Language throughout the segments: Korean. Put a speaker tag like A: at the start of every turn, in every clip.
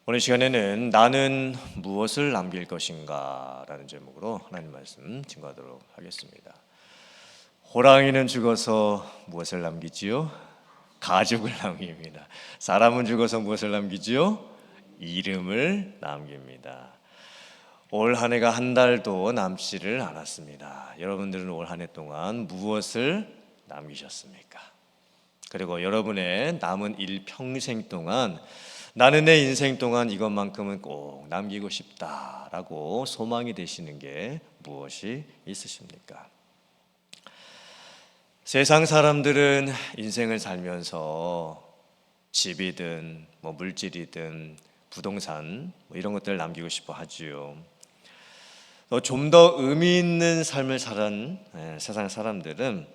A: 오늘 시간에는 나는 무엇을 남길 것인가 라는 제목으로 하나님 말씀 증거하도록 하겠습니다. 호랑이는 죽어서 무엇을 남기지요? 가죽을 남깁니다. 사람은 죽어서 무엇을 남기지요? 이름을 남깁니다. 올 한 해가 한 달도 남지를 않았습니다. 여러분들은 올 한 해 동안 무엇을 남기셨습니까? 그리고 여러분의 남은 일평생 동안 나는 내 인생 동안 이것만큼은 꼭 남기고 싶다라고 소망이 되시는 게 무엇이 있으십니까? 세상 사람들은 인생을 살면서 집이든 물질이든 부동산 이런 것들을 남기고 싶어 하지요. 좀 더 의미 있는 삶을 사는 세상 사람들은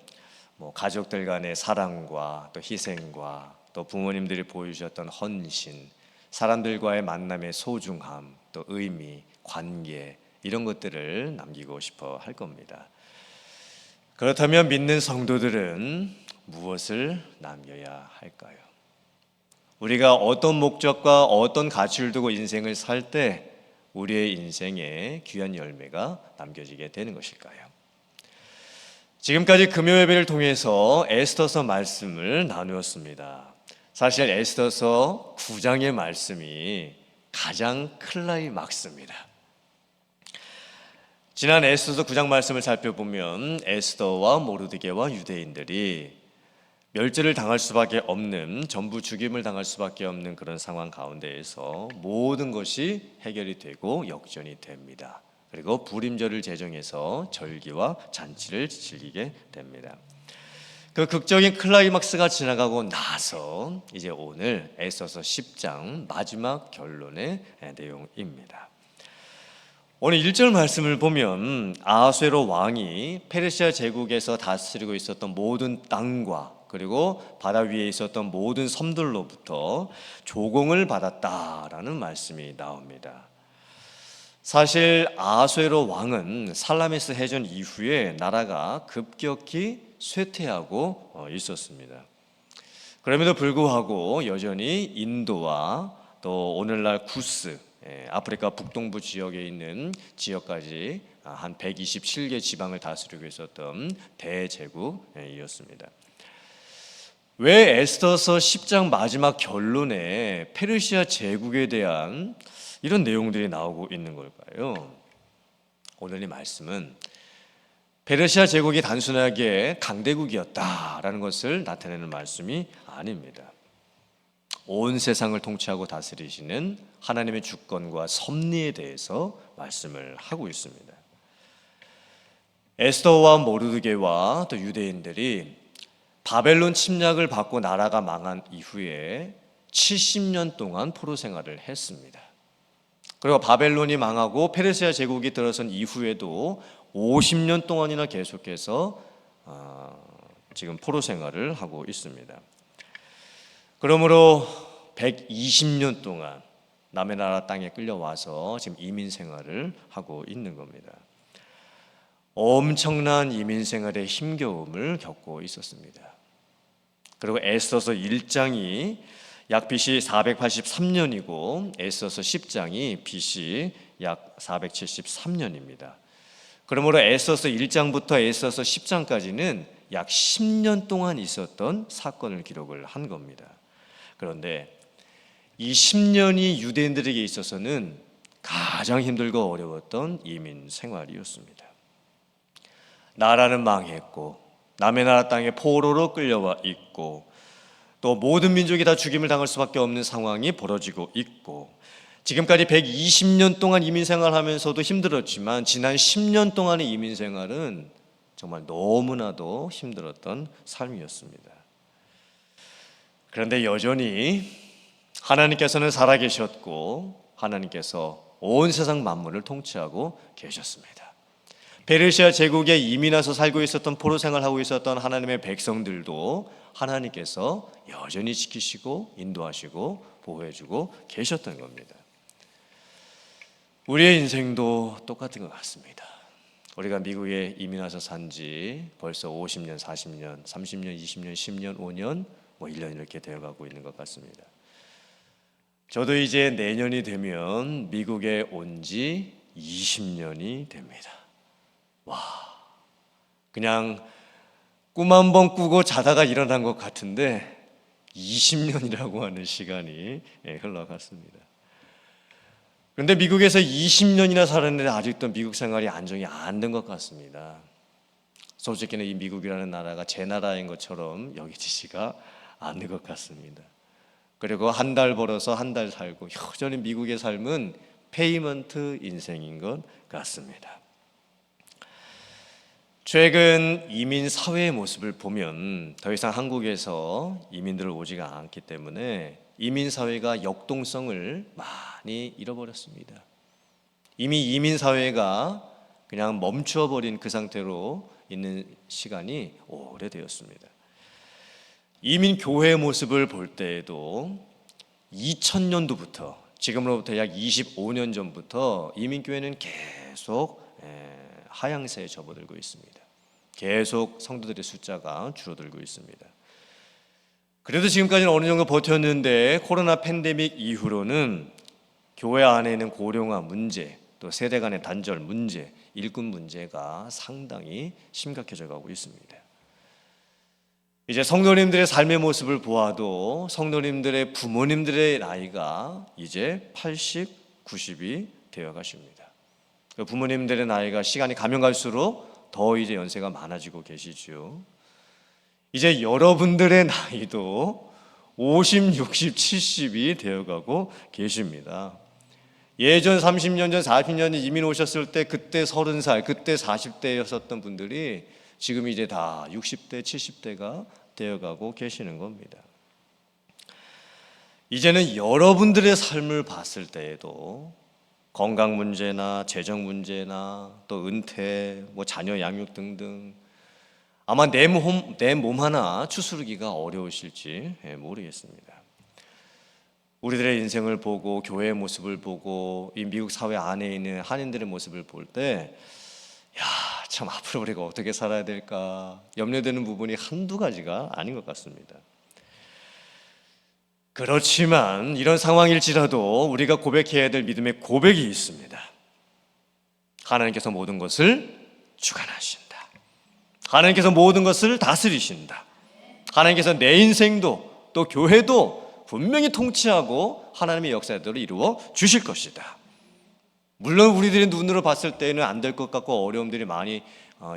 A: 가족들 간의 사랑과 또 희생과 또 부모님들이 보여주셨던 헌신, 사람들과의 만남의 소중함, 또 의미, 관계 이런 것들을 남기고 싶어 할 겁니다. 그렇다면 믿는 성도들은 무엇을 남겨야 할까요? 우리가 어떤 목적과 어떤 가치를 두고 인생을 살 때 우리의 인생에 귀한 열매가 남겨지게 되는 것일까요? 지금까지 금요 예배를 통해서 에스더서 말씀을 나누었습니다. 사실 에스더서 9장의 말씀이 가장 클라이막스입니다. 지난 에스더서 9장 말씀을 살펴보면 에스더와 모르드게와 유대인들이 멸절을 당할 수밖에 없는, 전부 죽임을 당할 수밖에 없는 그런 상황 가운데에서 모든 것이 해결이 되고 역전이 됩니다. 그리고 불임절을 제정해서 절기와 잔치를 즐기게 됩니다. 그 극적인 클라이막스가 지나가고 나서 이제 오늘 에스더서 10장 마지막 결론의 내용입니다. 오늘 1절 말씀을 보면 아하수에로 왕이 페르시아 제국에서 다스리고 있었던 모든 땅과 그리고 바다 위에 있었던 모든 섬들로부터 조공을 받았다라는 말씀이 나옵니다. 사실 아하수에로 왕은 살라미스 해전 이후에 나라가 급격히 쇠퇴하고 있었습니다. 그럼에도 불구하고 여전히 인도와 또 오늘날 구스, 아프리카 북동부 지역에 있는 지역까지 한 127개 지방을 다스리고 있었던 대제국이었습니다. 왜 에스더서 10장 마지막 결론에 페르시아 제국에 대한 이런 내용들이 나오고 있는 걸까요? 오늘 이 말씀은 페르시아 제국이 단순하게 강대국이었다라는 것을 나타내는 말씀이 아닙니다. 온 세상을 통치하고 다스리시는 하나님의 주권과 섭리에 대해서 말씀을 하고 있습니다. 에스더와 모르드게와 또 유대인들이 바벨론 침략을 받고 나라가 망한 이후에 70년 동안 포로 생활을 했습니다. 그리고 바벨론이 망하고 페르시아 제국이 들어선 이후에도 50년 동안이나 계속해서 지금 포로 생활을 하고 있습니다. 그러므로 120년 동안 남의 나라 땅에 끌려와서 지금 이민 생활을 하고 있는 겁니다. 엄청난 이민 생활의 힘겨움을 겪고 있었습니다. 그리고 에스더서 1장이 약 BC 483년이고 에스더서 10장이 BC 약 473년입니다. 그러므로 에스더서 1장부터 에스더서 10장까지는 약 10년 동안 있었던 사건을 기록을 한 겁니다. 그런데 이 10년이 유대인들에게 있어서는 가장 힘들고 어려웠던 이민 생활이었습니다. 나라는 망했고 남의 나라 땅에 포로로 끌려와 있고 또 모든 민족이 다 죽임을 당할 수밖에 없는 상황이 벌어지고 있고 지금까지 120년 동안 이민 생활하면서도 힘들었지만 지난 10년 동안의 이민 생활은 정말 너무나도 힘들었던 삶이었습니다. 그런데 여전히 하나님께서는 살아계셨고 하나님께서 온 세상 만물을 통치하고 계셨습니다. 페르시아 제국에 이민 와서 살고 있었던 포로 생활하고 있었던 하나님의 백성들도 하나님께서 여전히 지키시고 인도하시고 보호해주고 계셨던 겁니다. 우리의 인생도 똑같은 것 같습니다. 우리가 미국에 이민 와서 산 지 벌써 50년, 40년, 30년, 20년, 10년, 5년, 1년 이렇게 되어가고 있는 것 같습니다. 저도 이제 내년이 되면 미국에 온 지 20년이 됩니다. 와, 그냥 꿈 한 번 꾸고 자다가 일어난 것 같은데 20년이라고 하는 시간이 흘러갔습니다. 그런데 미국에서 20년이나 살았는데 아직도 미국 생활이 안정이 안 된 것 같습니다. 솔직히는 이 미국이라는 나라가 제 나라인 것처럼 여기지시가 않는 것 같습니다. 그리고 한 달 벌어서 한 달 살고 여전히 미국의 삶은 페이먼트 인생인 것 같습니다. 최근 이민 사회의 모습을 보면 더 이상 한국에서 이민들을 오지가 않기 때문에 이민 사회가 역동성을 많이 잃어버렸습니다. 이미 이민 사회가 그냥 멈춰버린 그 상태로 있는 시간이 오래되었습니다. 이민 교회의 모습을 볼 때에도 2000년도부터 지금으로부터 약 25년 전부터 이민 교회는 계속 하향세에 접어들고 있습니다. 계속 성도들의 숫자가 줄어들고 있습니다. 그래도 지금까지는 어느 정도 버텼는데 코로나 팬데믹 이후로는 교회 안에 있는 고령화 문제, 또 세대 간의 단절 문제, 일꾼 문제가 상당히 심각해져 가고 있습니다. 이제 성도님들의 삶의 모습을 보아도 성도님들의 부모님들의 나이가 이제 80, 90이 되어 가십니다. 부모님들의 나이가 시간이 가면 갈수록 더 이제 연세가 많아지고 계시죠. 이제 여러분들의 나이도 50, 60, 70이 되어가고 계십니다. 예전 30년 전, 40년 전 이민 오셨을 때 그때 30살, 그때 40대였었던 분들이 지금 이제 다 60대, 70대가 되어가고 계시는 겁니다. 이제는 여러분들의 삶을 봤을 때에도 건강 문제나 재정 문제나 또 은퇴, 자녀 양육 등등 아마 내 몸 하나 추스르기가 어려우실지 모르겠습니다. 우리들의 인생을 보고 교회의 모습을 보고 이 미국 사회 안에 있는 한인들의 모습을 볼 때 참 앞으로 우리가 어떻게 살아야 될까 염려되는 부분이 한두 가지가 아닌 것 같습니다. 그렇지만 이런 상황일지라도 우리가 고백해야 될 믿음의 고백이 있습니다. 하나님께서 모든 것을 주관하신다. 하나님께서 모든 것을 다스리신다. 하나님께서 내 인생도 또 교회도 분명히 통치하고 하나님의 역사대로 이루어 주실 것이다. 물론 우리들의 눈으로 봤을 때는 안 될 것 같고 어려움들이 많이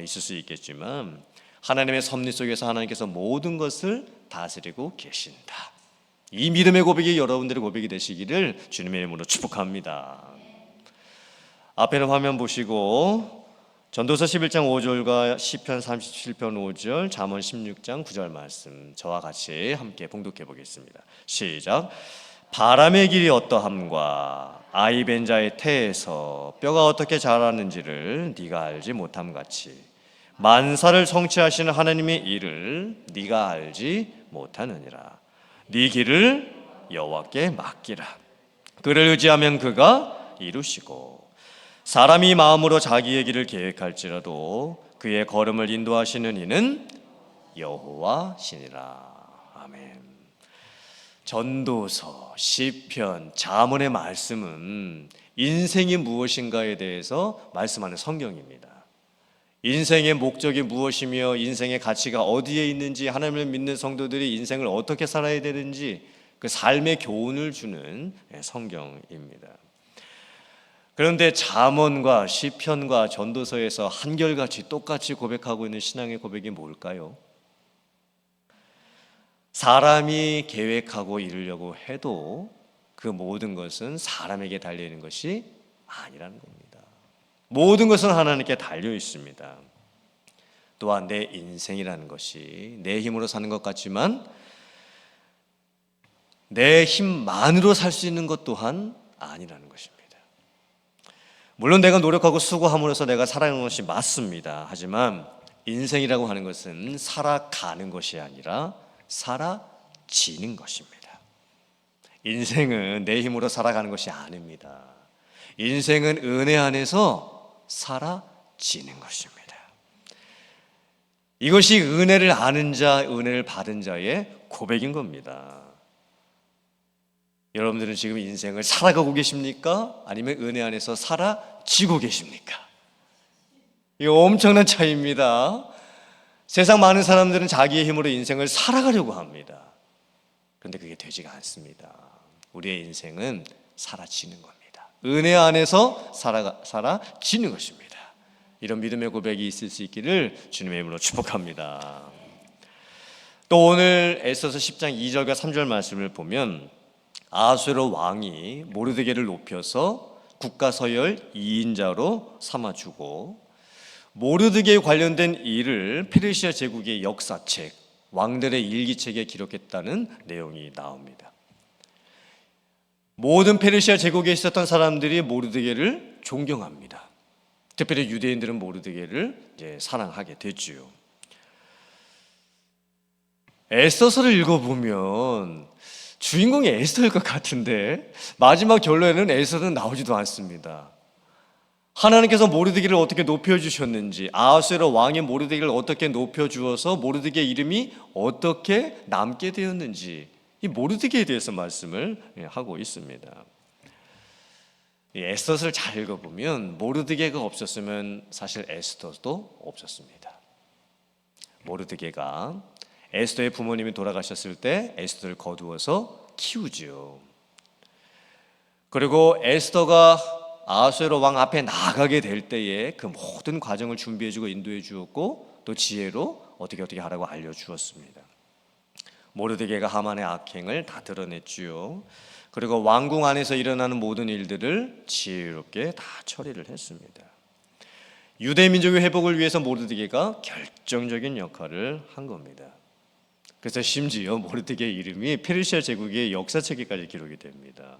A: 있을 수 있겠지만 하나님의 섭리 속에서 하나님께서 모든 것을 다스리고 계신다. 이 믿음의 고백이 여러분들의 고백이 되시기를 주님의 이름으로 축복합니다. 앞에는 화면 보시고 전도서 11장 5절과 시편 37편 5절, 잠언 16장 9절 말씀 저와 같이 함께 봉독해 보겠습니다. 시작. 바람의 길이 어떠함과 아이 벤 자의 태에서 뼈가 어떻게 자라는지를 네가 알지 못함 같이 만사를 성취하시는 하나님의 일을 네가 알지 못하느니라. 네 길을 여호와께 맡기라. 그를 의지하면 그가 이루시고 사람이 마음으로 자기의 길을 계획할지라도 그의 걸음을 인도하시는 이는 여호와시니라. 아멘. 전도서, 시편, 잠언의 말씀은 인생이 무엇인가에 대해서 말씀하는 성경입니다. 인생의 목적이 무엇이며 인생의 가치가 어디에 있는지 하나님을 믿는 성도들이 인생을 어떻게 살아야 되는지 그 삶의 교훈을 주는 성경입니다. 그런데 잠언과 시편과 전도서에서 한결같이 똑같이 고백하고 있는 신앙의 고백이 뭘까요? 사람이 계획하고 이루려고 해도 그 모든 것은 사람에게 달려있는 것이 아니라는 겁니다. 모든 것은 하나님께 달려 있습니다. 또한 내 인생이라는 것이 내 힘으로 사는 것 같지만 내 힘만으로 살 수 있는 것 또한 아니라는 것입니다. 물론 내가 노력하고 수고함으로써 내가 살아가는 것이 맞습니다. 하지만 인생이라고 하는 것은 살아가는 것이 아니라 살아지는 것입니다. 인생은 내 힘으로 살아가는 것이 아닙니다. 인생은 은혜 안에서 살아지는 것입니다. 이것이 은혜를 아는 자, 은혜를 받은 자의 고백인 겁니다. 여러분들은 지금 인생을 살아가고 계십니까? 아니면 은혜 안에서 살아지고 계십니까? 이거 엄청난 차이입니다. 세상 많은 사람들은 자기의 힘으로 인생을 살아가려고 합니다. 그런데 그게 되지가 않습니다. 우리의 인생은 살아지는 겁니다. 은혜 안에서 살아지는 것입니다. 이런 믿음의 고백이 있을 수 있기를 주님의 이름으로 축복합니다. 또 오늘 에스더서 10장 2절과 3절 말씀을 보면 아하수에로 왕이 모르드게를 높여서 국가 서열 2인자로 삼아주고 모르드게에 관련된 일을 페르시아 제국의 역사책, 왕들의 일기책에 기록했다는 내용이 나옵니다. 모든 페르시아 제국에 있었던 사람들이 모르드게를 존경합니다. 특별히 유대인들은 모르드게를 사랑하게 됐지요. 에스더서를 읽어보면 주인공이 에스더일 것 같은데 마지막 결론에는 에스더는 나오지도 않습니다. 하나님께서 모르드게를 어떻게 높여주셨는지, 아하수에로 왕이 모르드게를 어떻게 높여주어서 모르드게 이름이 어떻게 남게 되었는지, 이 모르드게에 대해서 말씀을 하고 있습니다. 에스더서를 잘 읽어보면 모르드게가 없었으면 사실 에스더도 없었습니다. 모르드게가 에스더의 부모님이 돌아가셨을 때 에스더를 거두어서 키우지요. 그리고 에스더가 아하수에로 왕 앞에 나가게 될 때에 그 모든 과정을 준비해주고 인도해 주었고 또 지혜로 어떻게 하라고 알려주었습니다. 모르드게가 하만의 악행을 다 드러냈지요. 그리고 왕궁 안에서 일어나는 모든 일들을 지혜롭게 다 처리를 했습니다. 유대 민족의 회복을 위해서 모르드게가 결정적인 역할을 한 겁니다. 그래서 심지어 모르드게의 이름이 페르시아 제국의 역사책에까지 기록이 됩니다.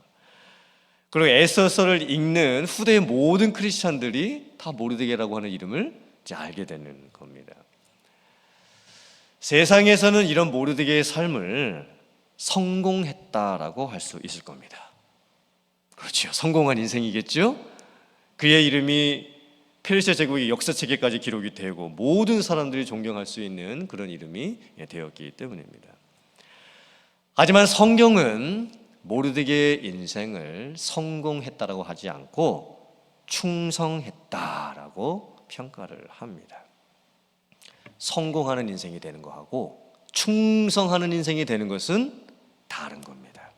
A: 그리고 에스더서를 읽는 후대의 모든 크리스찬들이 다 모르드게라고 하는 이름을 이제 알게 되는 겁니다. 세상에서는 이런 모르드게의 삶을 성공했다라고 할 수 있을 겁니다. 그렇죠. 성공한 인생이겠죠? 그의 이름이 페르시아 제국의 역사책에까지 기록이 되고 모든 사람들이 존경할 수 있는 그런 이름이 되었기 때문입니다. 하지만 성경은 모르드게의 인생을 성공했다라고 하지 않고 충성했다라고 평가를 합니다. 성공하는 인생이 되는 것하고 충성하는 인생이 되는 것은 다른 겁니다.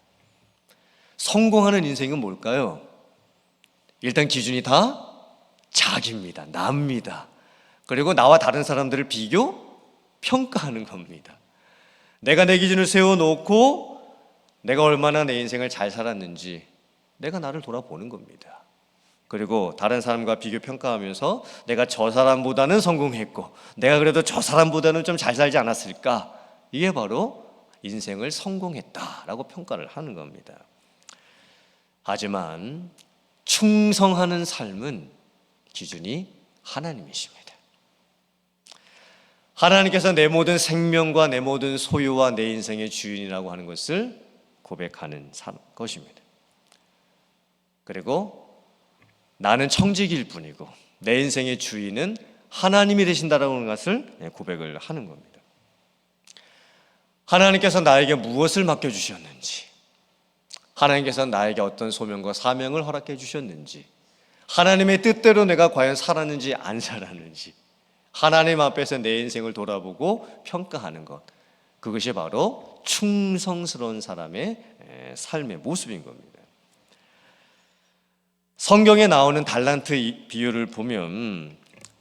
A: 성공하는 인생은 뭘까요? 일단 기준이 다 자기입니다. 납니다. 그리고 나와 다른 사람들을 비교, 평가하는 겁니다. 내가 내 기준을 세워놓고 내가 얼마나 내 인생을 잘 살았는지 내가 나를 돌아보는 겁니다. 그리고 다른 사람과 비교 평가하면서 내가 저 사람보다는 성공했고 내가 그래도 저 사람보다는 좀 잘 살지 않았을까? 이게 바로 인생을 성공했다라고 평가를 하는 겁니다. 하지만 충성하는 삶은 기준이 하나님이십니다. 하나님께서 내 모든 생명과 내 모든 소유와 내 인생의 주인이라고 하는 것을 고백하는 것입니다. 그리고 나는 청직일 뿐이고 내 인생의 주인은 하나님이 되신다라는 것을 고백을 하는 겁니다. 하나님께서 나에게 무엇을 맡겨주셨는지, 하나님께서 나에게 어떤 소명과 사명을 허락해 주셨는지, 하나님의 뜻대로 내가 과연 살았는지 안 살았는지 하나님 앞에서 내 인생을 돌아보고 평가하는 것, 그것이 바로 충성스러운 사람의 삶의 모습인 겁니다. 성경에 나오는 달란트 비유를 보면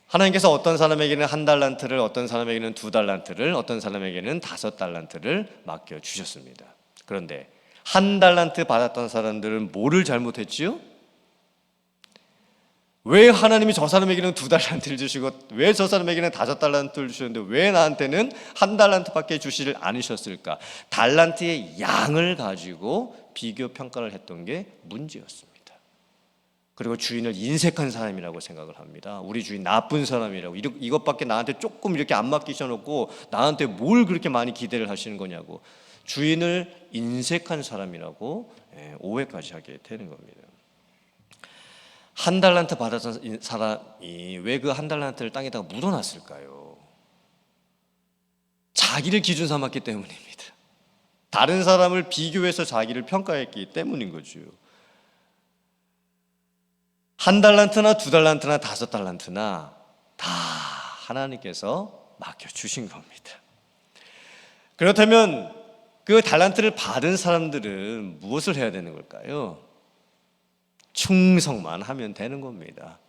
A: 하나님께서 어떤 사람에게는 1달란트를, 어떤 사람에게는 2달란트를, 어떤 사람에게는 5달란트를 맡겨주셨습니다. 그런데 1달란트 받았던 사람들은 뭐를 잘못했지요? 왜 하나님이 저 사람에게는 2달란트를 주시고 왜 저 사람에게는 5달란트를 주셨는데 왜 나한테는 1달란트밖에 주시를 않으셨을까? 달란트의 양을 가지고 비교 평가를 했던 게 문제였습니다. 그리고 주인을 인색한 사람이라고 생각을 합니다. 우리 주인 나쁜 사람이라고, 이것밖에 나한테 조금 이렇게 안 맡기셔놓고 나한테 뭘 그렇게 많이 기대를 하시는 거냐고 주인을 인색한 사람이라고 오해까지 하게 되는 겁니다. 1달란트 받았던 사람이 왜 그 1달란트를 땅에다가 묻어놨을까요? 자기를 기준 삼았기 때문입니다. 다른 사람을 비교해서 자기를 평가했기 때문인 거죠. 한 달란트나 두 달란트나 다섯 달란트나 다 하나님께서 맡겨주신 겁니다. 그렇다면 그 달란트를 받은 사람들은 무엇을 해야 되는 걸까요? 충성만 하면 되는 겁니다.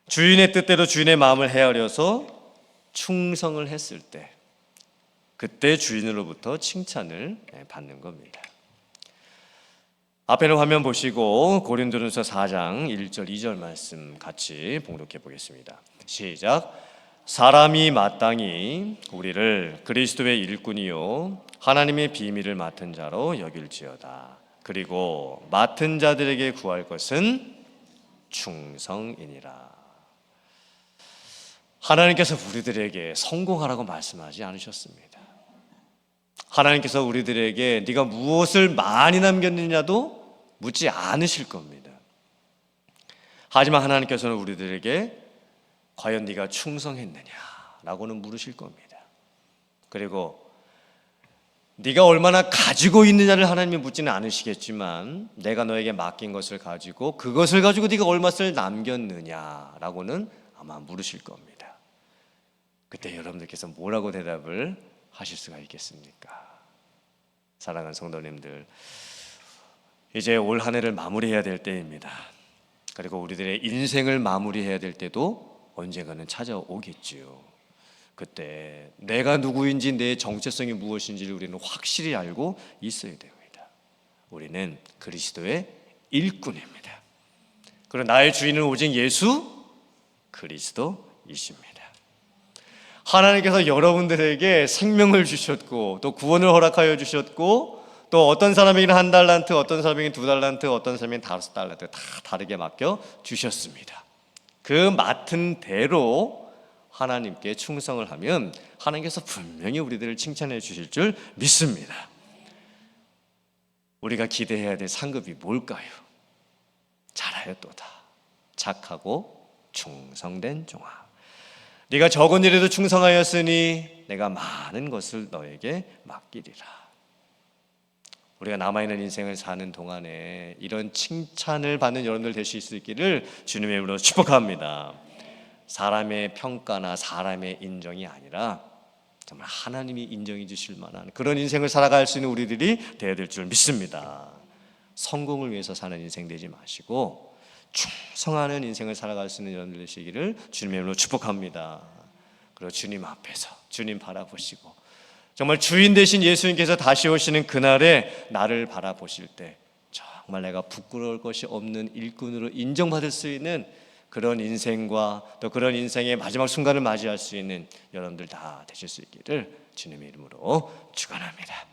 A: 주인의 뜻대로 주인의 마음을 헤아려서 충성을 했을 때 그때 주인으로부터 칭찬을 받는 겁니다. 앞에는 화면 보시고 고린도전서 4장 1절 2절 말씀 같이 봉독해 보겠습니다. 시작. 사람이 마땅히 우리를 그리스도의 일꾼이요 하나님의 비밀을 맡은 자로 여길지어다. 그리고 맡은 자들에게 구할 것은 충성이니라. 하나님께서 우리들에게 성공하라고 말씀하지 않으셨습니다. 하나님께서 우리들에게 네가 무엇을 많이 남겼느냐도 묻지 않으실 겁니다. 하지만 하나님께서는 우리들에게 과연 네가 충성했느냐라고는 물으실 겁니다. 그리고 네가 얼마나 가지고 있느냐를 하나님이 묻지는 않으시겠지만 내가 너에게 맡긴 것을 가지고 그것을 가지고 네가 얼마를 남겼느냐라고는 아마 물으실 겁니다. 그때 여러분들께서 뭐라고 대답을 하실 수가 있겠습니까? 사랑하는 성도님들, 이제 올 한 해를 마무리해야 될 때입니다. 그리고 우리들의 인생을 마무리해야 될 때도 언젠가는 찾아오겠지요. 그때 내가 누구인지 내 정체성이 무엇인지를 우리는 확실히 알고 있어야 됩니다. 우리는 그리스도의 일꾼입니다. 그리고 나의 주인은 오직 예수 그리스도이십니다. 하나님께서 여러분들에게 생명을 주셨고 또 구원을 허락하여 주셨고 또 어떤 사람에게는 한 달란트, 어떤 사람에게는 두 달란트, 어떤 사람에게는 다섯 달란트 다 다르게 맡겨 주셨습니다. 그 맡은 대로 하나님께 충성을 하면 하나님께서 분명히 우리들을 칭찬해 주실 줄 믿습니다. 우리가 기대해야 될 상급이 뭘까요? 잘하였도다. 착하고 충성된 종아. 네가 적은 일에도 충성하였으니 내가 많은 것을 너에게 맡기리라. 우리가 남아있는 인생을 사는 동안에 이런 칭찬을 받는 여러분들 되실 수 있기를 주님의 이름으로 축복합니다. 사람의 평가나 사람의 인정이 아니라 정말 하나님이 인정해 주실 만한 그런 인생을 살아갈 수 있는 우리들이 되어야 될 줄 믿습니다. 성공을 위해서 사는 인생 되지 마시고 충성하는 인생을 살아갈 수 있는 여러분들 되시기를 주님의 이름으로 축복합니다. 그리고 주님 앞에서 주님 바라보시고 정말 주인 되신 예수님께서 다시 오시는 그날에 나를 바라보실 때 정말 내가 부끄러울 것이 없는 일꾼으로 인정받을 수 있는 그런 인생과 또 그런 인생의 마지막 순간을 맞이할 수 있는 여러분들 다 되실 수 있기를 주님의 이름으로 축원합니다.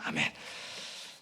A: 아멘.